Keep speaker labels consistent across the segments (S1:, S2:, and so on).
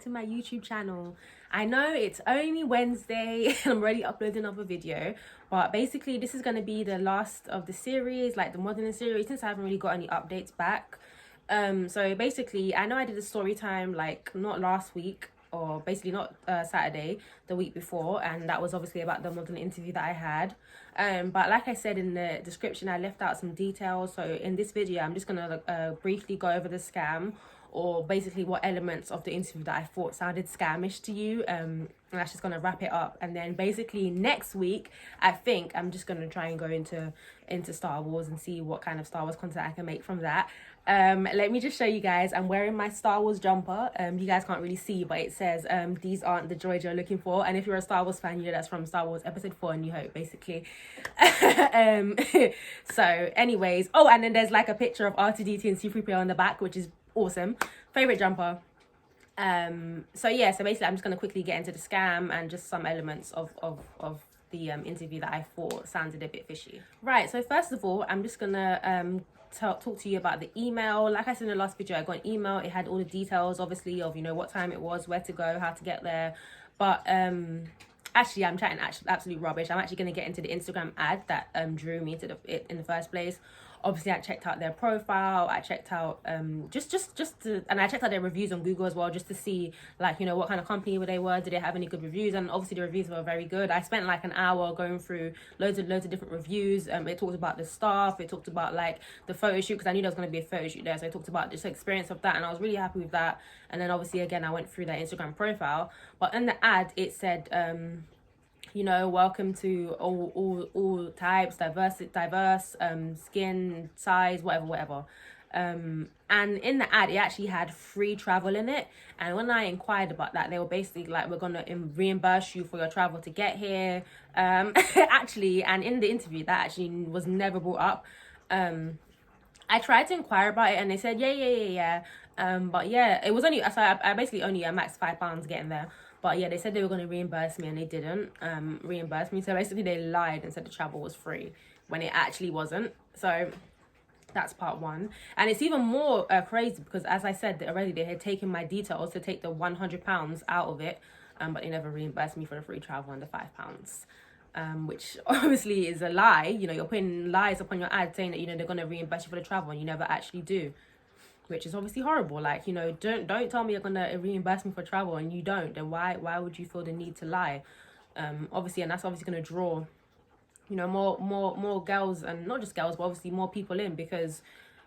S1: to my YouTube channel. I know it's only Wednesday and I'm already uploading another video, but basically this is going to be the last of the series, like the modeling series, since I haven't really got any updates back. So basically I know I did a story time like not last week, or basically not Saturday, the week before, and that was obviously about the modeling interview that I had. But like I said in the description, I left out some details. So in this video I'm just gonna briefly go over the scam, or basically what elements of the interview that I thought sounded scamish to you. And that's just gonna wrap it up. And then basically next week I think I'm just gonna try and go into Star Wars and see what kind of Star Wars content I can make from that. Let me just show you guys. I'm wearing my Star Wars jumper. You guys can't really see, but it says these aren't the droids you're looking for. And if you're a Star Wars fan, you know that's from Star Wars Episode 4 A New Hope, basically. So anyways, oh, and then there's like a picture of R2-D2 and C-3PO on the back, which is awesome. Favorite jumper. So yeah, so basically I'm just going to quickly get into the scam and just some elements of the interview that I thought sounded a bit fishy. Right, so first of all, I'm just gonna talk to you about the email. Like I said in the last video, I got an email. It had all the details, obviously, of, you know, what time it was, where to go, how to get there. But actually I'm chatting absolute rubbish. I'm actually going to get into the Instagram ad that drew me to it in the first place. Obviously I checked out their profile, I checked out and I checked out their reviews on Google as well, just to see, like, you know, what kind of company they were, did they have any good reviews. And obviously the reviews were very good. I spent like an hour going through loads of different reviews. It talked about the staff, it talked about like the photo shoot, because I knew there was going to be a photo shoot there, so I talked about this experience of that, and I was really happy with that. And then obviously again I went through their Instagram profile, but in the ad it said you know, welcome to all types, diverse skin size, whatever. And in the ad it actually had free travel in it. And when I inquired about that, they were basically like, we're gonna reimburse you for your travel to get here. Actually, and in the interview that actually was never brought up. I tried to inquire about it and they said yeah. But yeah, it was only, so I basically only maxed £5 getting there. But yeah, they said they were going to reimburse me and they didn't reimburse me. So basically they lied and said the travel was free when it actually wasn't. So that's part one. And it's even more crazy because, as I said already, they had taken my details to take the £100 out of it. But they never reimbursed me for the free travel and the £5. Which obviously is a lie. You know, you're putting lies upon your ad saying that, you know, they're going to reimburse you for the travel and you never actually do, which is obviously horrible. Like, you know, don't tell me you're going to reimburse me for travel and you don't. Then why would you feel the need to lie? Obviously, and that's obviously going to draw, you know, more girls, and not just girls, but obviously more people in, because,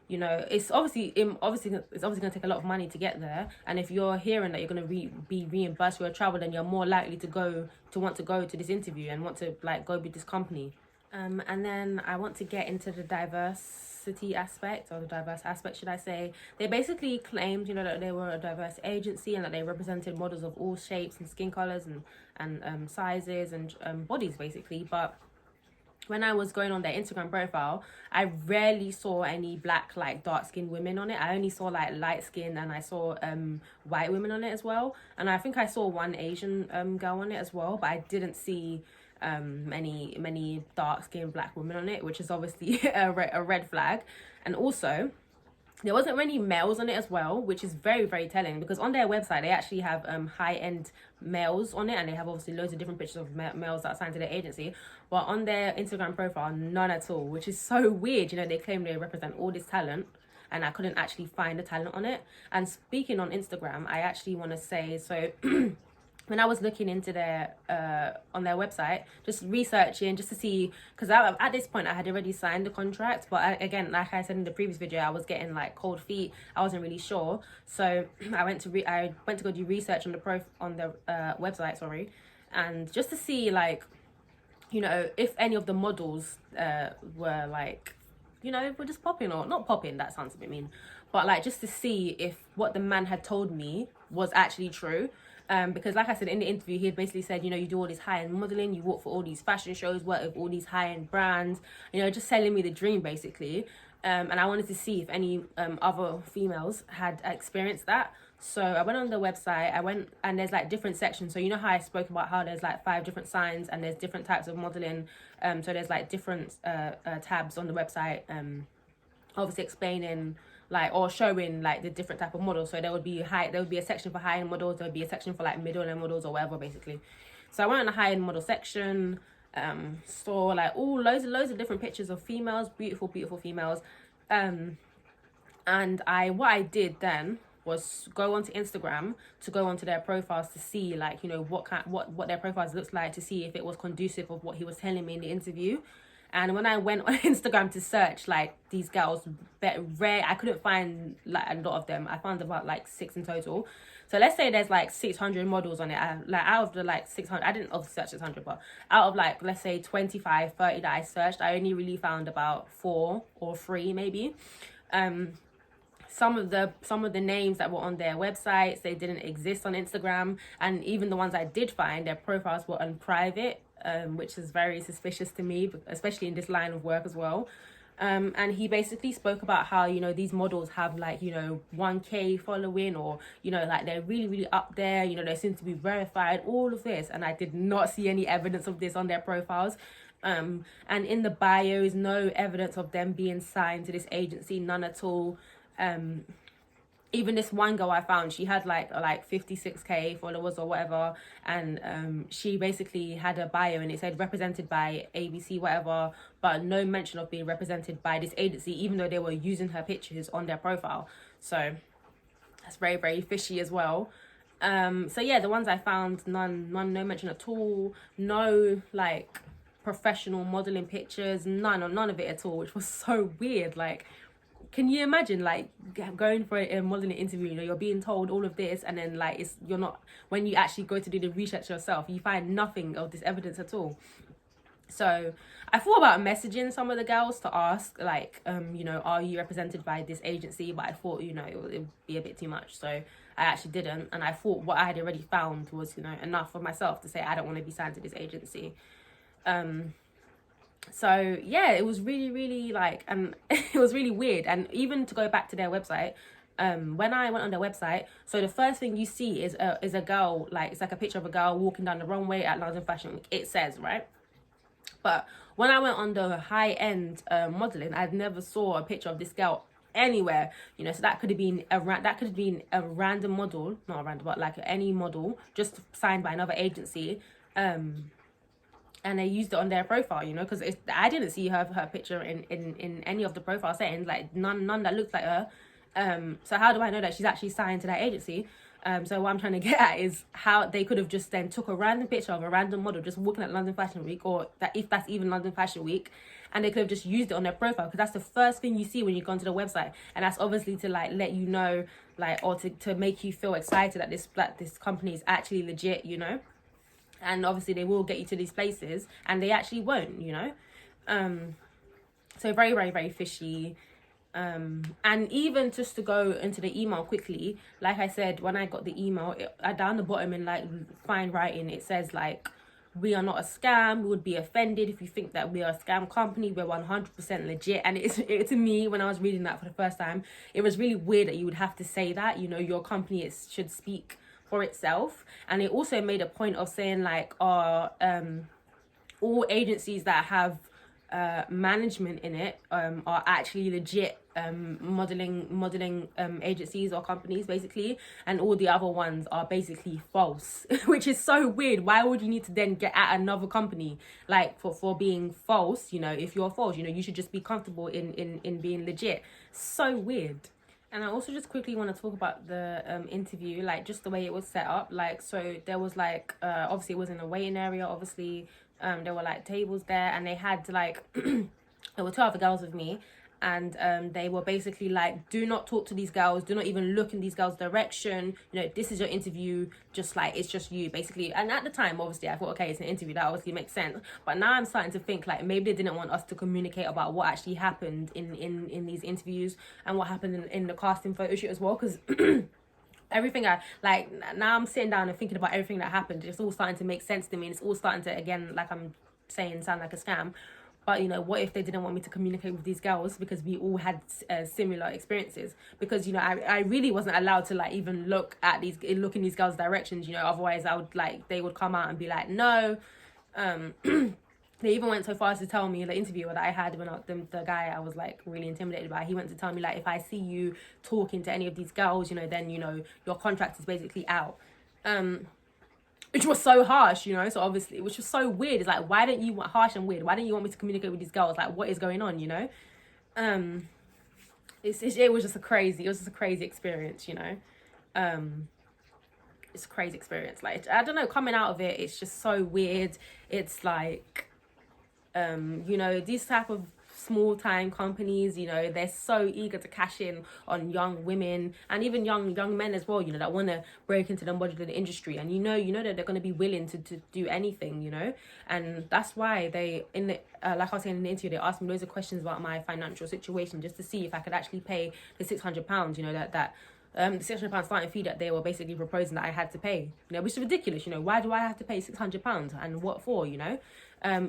S1: you know, it's obviously going to take a lot of money to get there. And if you're hearing that you're going to be reimbursed for your travel, then you're more likely to want to go to this interview and want to like go with this company. And then I want to get into the diversity aspect, or the diverse aspect, should I say. They basically claimed, you know, that they were a diverse agency and that they represented models of all shapes and skin colors and sizes and bodies, basically. But when I was going on their Instagram profile, I rarely saw any black, like, dark-skinned women on it. I only saw, like, light-skinned, and I saw white women on it as well. And I think I saw one Asian girl on it as well, but I didn't see many dark-skinned black women on it, which is obviously a red flag. And also, there wasn't many males on it as well, which is very, very telling, because on their website they actually have high-end males on it, and they have obviously loads of different pictures of males that are signed to their agency. But on their Instagram profile, none at all, which is so weird. You know, they claim they represent all this talent, and I couldn't actually find the talent on it. And speaking on Instagram, I actually want to say, so when I was looking into their on their website, just researching, just to see, because at this point I had already signed the contract, but again, like I said in the previous video, I was getting like cold feet. I wasn't really sure, so I went to go do research on the website, sorry, and just to see, like, you know, if any of the models were like, you know, were just popping, or not popping, that sounds a bit mean, but like just to see if what the man had told me was actually true. Because like I said in the interview, he had basically said, you know, you do all this high-end modeling, you work for all these fashion shows, work with all these high-end brands, you know, just selling me the dream, basically. And I wanted to see if any other females had experienced that. So I went on the website, and there's like different sections. So you know how I spoke about how there's like 5 different signs and there's different types of modeling. So there's like different tabs on the website obviously explaining like, or showing like the different type of models. So there would be a section for high-end models, there would be a section for like middle-end models or whatever, basically. So I went on the high-end model section, saw like all loads of different pictures of females, beautiful females. And what I did then was go onto Instagram, to go onto their profiles to see like, you know, what their profiles looks like, to see if it was conducive of what he was telling me in the interview. And when I went on Instagram to search like these girls, I couldn't find like a lot of them. I found about like 6 in total. So let's say there's like 600 models on it. Like out of the like 600, I didn't obviously search 600, but out of like, let's say 25, 30 that I searched, I only really found about 4 or 3 maybe. Some of the names that were on their websites, they didn't exist on Instagram, and even the ones I did find, their profiles were on private, which is very suspicious to me, especially in this line of work as well. And he basically spoke about how, you know, these models have like, you know, 1K following, or, you know, like they're really up there, you know, they seem to be verified, all of this, and I did not see any evidence of this on their profiles. And in the bios, no evidence of them being signed to this agency, none at all. Even this one girl I found, she had like 56k followers or whatever, and she basically had a bio and it said represented by ABC whatever, but no mention of being represented by this agency, even though they were using her pictures on their profile. So that's very fishy as well. So yeah, the ones I found, no mention at all, no like professional modeling pictures, none of it at all, which was so weird. Like, can you imagine like going for a modeling interview, you know, you're being told all of this, and then like you're not, when you actually go to do the research yourself, you find nothing of this evidence at all. So I thought about messaging some of the girls to ask like, you know, are you represented by this agency? But I thought, you know, it would be a bit too much, so I actually didn't. And I thought what I had already found was, you know, enough for myself to say I don't want to be signed to this agency. So yeah, it was really like, it was really weird. And even to go back to their website, when I went on their website, so the first thing you see is a girl, like it's like a picture of a girl walking down the runway at London Fashion Week, it says, right? But when I went on the high-end modeling, I never saw a picture of this girl anywhere, you know. So that could have been a random model, not a random, but like any model just signed by another agency, and they used it on their profile, you know, because I didn't see her picture in any of the profile settings, like none that looked like her. So how do I know that she's actually signed to that agency? So what I'm trying to get at is how they could have just then took a random picture of a random model just walking at London Fashion Week, or that if that's even London Fashion Week, and they could have just used it on their profile, because that's the first thing you see when you go onto the website, and that's obviously to like let you know, like, or to make you feel excited that this company is actually legit, you know. And obviously they will get you to these places, and they actually won't, you know. So very fishy. And even just to go into the email quickly, like I said, when I got the email, down the bottom in like fine writing, it says like, we are not a scam. We would be offended if you think that we are a scam company. We're 100% legit. And it to me, when I was reading that for the first time, it was really weird that you would have to say that, you know, your company should speak for itself. And it also made a point of saying like, all agencies that have management in it are actually legit modeling agencies or companies, basically, and all the other ones are basically false. Which is so weird. Why would you need to then get at another company like for being false? You know, if you're false, you know, you should just be comfortable in being legit. So weird. And I also just quickly want to talk about the interview, like just the way it was set up. Like, so there was like, obviously it was in a waiting area, obviously. There were like tables there, and they had like, there were 2 other girls with me, and they were basically like, do not talk to these girls, do not even look in these girls' direction, you know, this is your interview, just like, it's just you, basically. And at the time, obviously, I thought, okay, it's an interview, that obviously makes sense. But now I'm starting to think like maybe they didn't want us to communicate about what actually happened in these interviews, and what happened in the casting photo shoot as well, because everything I like, now I'm sitting down and thinking about everything that happened. It's all starting to make sense to me, and it's all starting to, again, like I'm saying, sound like a scam. But, you know, what if they didn't want me to communicate with these girls because we all had similar experiences? Because, you know, I really wasn't allowed to like even look in these girls' directions, you know, otherwise I would like, they would come out and be like, no, They even went so far as to tell me, the interviewer that I had when the guy I was like really intimidated by, he went to tell me like, if I see you talking to any of these girls, you know, then, you know, your contract is basically out. Which was so harsh, you know, so obviously, which was so weird. It's like, why don't you want, harsh and weird, why don't you want me to communicate with these girls? Like, what is going on, you know? It was just a crazy experience, you know? It's a crazy experience. Like, I don't know, coming out of it, it's just so weird. It's like, you know, these type of small time companies, you know, they're so eager to cash in on young women and even young men as well, you know, that want to break into the modeling industry. And you know that they're going to be willing to do anything, you know. And that's why they, in the like I was saying in the interview, they asked me loads of questions about my financial situation, just to see if I could actually pay the £600, you know, the £600 starting fee that they were basically proposing that I had to pay, you know, which is ridiculous. You know, why do I have to pay £600 and what for, you know?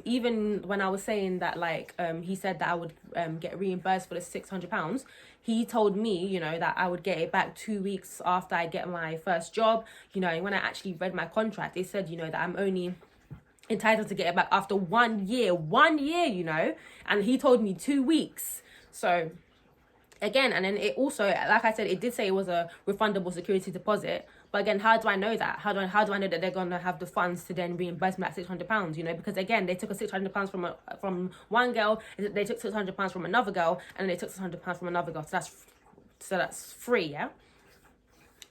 S1: Even when I was saying that, like, he said that I would get reimbursed for the £600, he told me, you know, that I would get it back 2 weeks after I get my first job, you know. And when I actually read my contract, it said, you know, that I'm only entitled to get it back after 1 year, you know, and he told me 2 weeks. So again, and then it also, like I said, it did say it was a refundable security deposit. But again, how do I know that? How do I know that they're gonna have the funds to then reimburse me that £600? You know, because again, they took a £600 from one girl, they took £600 from another girl, and they took £600 from another girl. So that's free, yeah.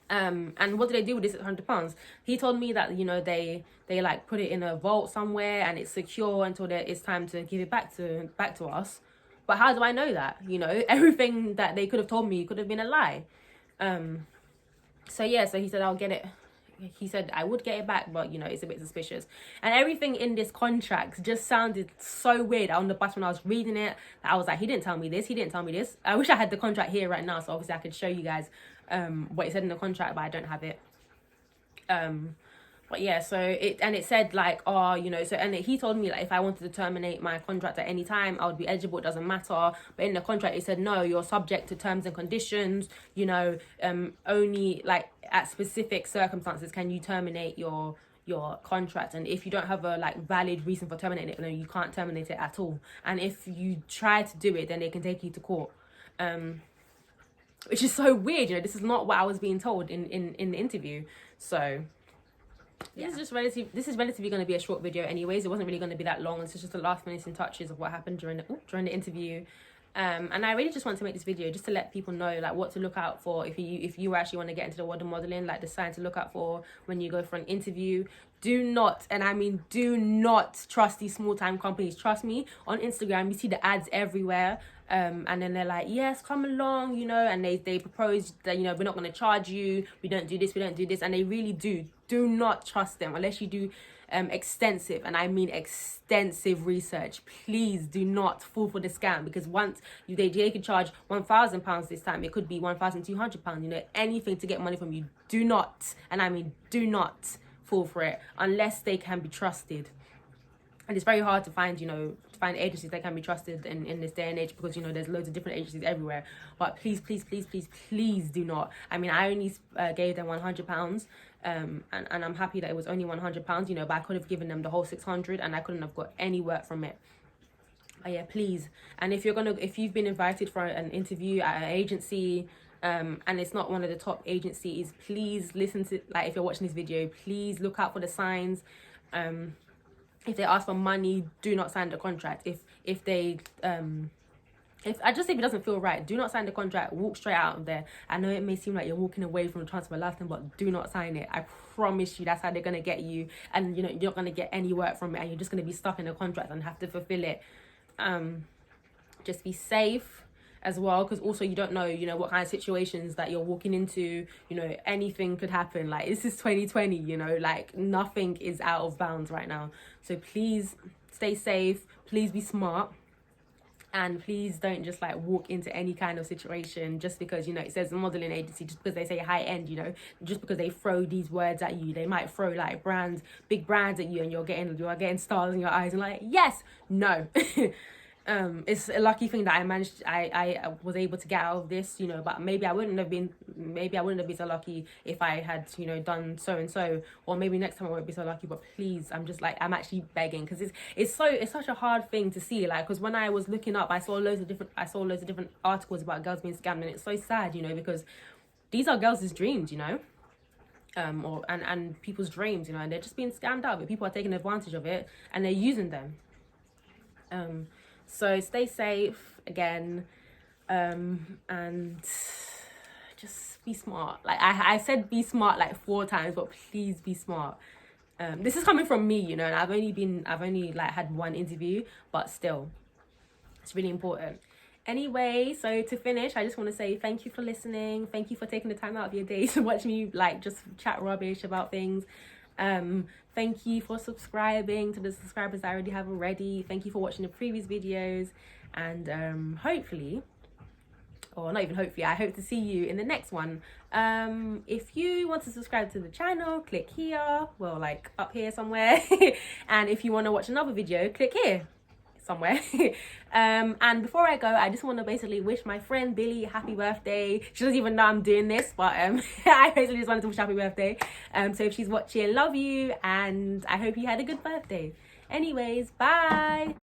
S1: And what do they do with this £600? He told me that, you know, they like put it in a vault somewhere and it's secure until it's time to give it back to us. But how do I know that? You know, everything that they could have told me could have been a lie. So yeah, so he said I'll get it. He said I would get it back, but you know, it's a bit suspicious. And everything in this contract just sounded so weird. On the bus when I was reading it, I was like, he didn't tell me this. He didn't tell me this. I wish I had the contract here right now, so obviously I could show you guys what it said in the contract, but I don't have it. But yeah, so it said like, oh, you know, so, and he told me like if I wanted to terminate my contract at any time, I would be eligible, it doesn't matter. But in the contract it said, no, you're subject to terms and conditions, you know, only like at specific circumstances can you terminate your contract. And if you don't have a like valid reason for terminating it, no, you can't terminate it at all. And if you try to do it, then they can take you to court. Which is so weird, you know, this is not what I was being told in the interview. So yeah. This is relatively going to be a short video anyways. It wasn't really going to be that long. It's just the last finishing touches of what happened during the interview. And I really just want to make this video just to let people know like what to look out for if you actually want to get into the world of modeling, like the signs to look out for when you go for an interview. Do not, and I mean do not, trust these small time companies. Trust me, on Instagram you see the ads everywhere. And then they're like, yes, come along, you know, and they propose that, you know, we're not going to charge you, we don't do this, and they really do not trust them unless you do extensive, and I mean extensive research. Please do not fall for the scam, because once they could charge £1,000 this time, it could be £1,200, you know, anything to get money from you. Do not, and I mean do not fall for it unless they can be trusted. And it's very hard to find, you know, agencies that can be trusted in this day and age, because, you know, there's loads of different agencies everywhere. But please do not. I mean, I only gave them £100, and I'm happy that it was only £100, you know, but I could have given them the whole 600 and I couldn't have got any work from it. But yeah, please. And if you've been invited for an interview at an agency, and it's not one of the top agencies, please listen to, like, if you're watching this video, please look out for the signs. If they ask for money, do not sign the contract. If it doesn't feel right, do not sign the contract. Walk straight out of there. I know it may seem like you're walking away from the chance of a lifetime, but do not sign it. I promise you, that's how they're gonna get you, and you know, you're not gonna get any work from it, and you're just gonna be stuck in a contract and have to fulfill it. Just be safe as well, because also you don't know, you know, what kind of situations that you're walking into. You know, anything could happen. Like, this is 2020, you know, like nothing is out of bounds right now. So please stay safe, please be smart, and please don't just like walk into any kind of situation just because, you know, it says modeling agency, just because they say high end, you know, just because they throw these words at you. They might throw like big brands at you, and you are getting stars in your eyes and like, yes, no. It's a lucky thing that I was able to get out of this, you know, but maybe I wouldn't have been maybe I wouldn't have been so lucky if I had, you know, done so and so, or maybe next time I won't be so lucky. But please, I'm just like, I'm actually begging, because it's such a hard thing to see. Like, because when I was looking up, I saw loads of different articles about girls being scammed, and it's so sad, you know, because these are girls' dreams, you know. And people's dreams, you know, and they're just being scammed out, but people are taking advantage of it and they're using them. So stay safe again, and just be smart. Like I said be smart like 4 times, but please be smart. This is coming from me, you know, and I've only like had 1 interview, but still, it's really important. Anyway, so to finish, I just want to say thank you for listening. Thank you for taking the time out of your day to watch me like just chat rubbish about things. Thank you for subscribing to the subscribers I already have already. Thank you for watching the previous videos, and hopefully, or not even hopefully, I hope to see you in the next one. If you want to subscribe to the channel, click here, well, like up here somewhere. And if you want to watch another video, click here somewhere. And before I go, I just want to basically wish my friend Billy happy birthday. She doesn't even know I'm doing this, but I basically just wanted to wish happy birthday. So if she's watching, love you, and I hope you had a good birthday. Anyways, bye.